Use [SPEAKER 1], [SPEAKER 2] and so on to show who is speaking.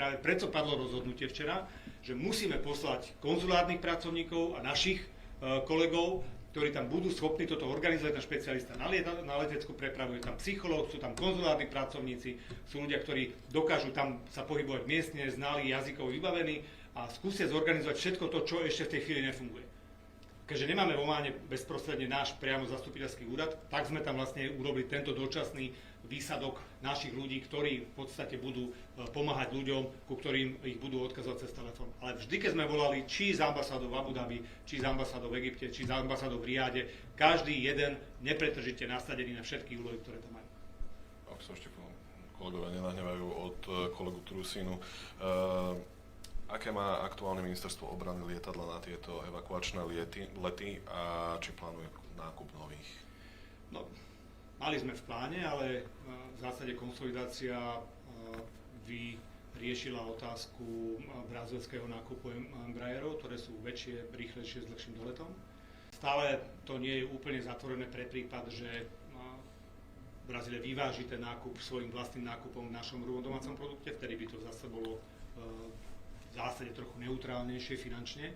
[SPEAKER 1] práve preto padlo rozhodnutie včera, že musíme poslať konzulárnych pracovníkov a našich kolegov, ktorí tam budú schopní toto organizovať, ten špecialista na leteckú prepravu, je tam psychológ, sú tam konzulárni pracovníci, sú ľudia, ktorí dokážu tam sa pohybovať miestne, znali jazykov vybavení a skúsia zorganizovať všetko to, čo ešte v tej chvíli nefunguje. Keďže nemáme v Ománe bezprostredne náš priamo zastupiteľský úrad, tak sme tam vlastne urobili tento dočasný výsadok našich ľudí, ktorí v podstate budú pomáhať ľuďom, ku ktorým ich budú odkazovať cez telefón. Ale vždy, keď sme volali, či z ambasádov v Abu Dhabi, či z ambasádov v Egypte, či z ambasádov v Riade, každý jeden nepretržite nasadený na všetky úlohy, ktoré tam majú.
[SPEAKER 2] Ak sa ešte kolegovia nenahnevajú od kolegu Trusínu, aké má aktuálne ministerstvo obrany lietadla na tieto evakuačné lety a či plánuje nákup nových?
[SPEAKER 1] No, mali sme v pláne, ale v zásade konsolidácia riešila otázku brazilského nákupu Embraerov, ktoré sú väčšie, rýchlejšie s dlhším doletom. Stále to nie je úplne zatvorené pre prípad, že Brazília vyváži ten nákup svojim vlastným nákupom v našom domácom produkte, vtedy by to zase bolo v zásade trochu neutrálnejšie finančne.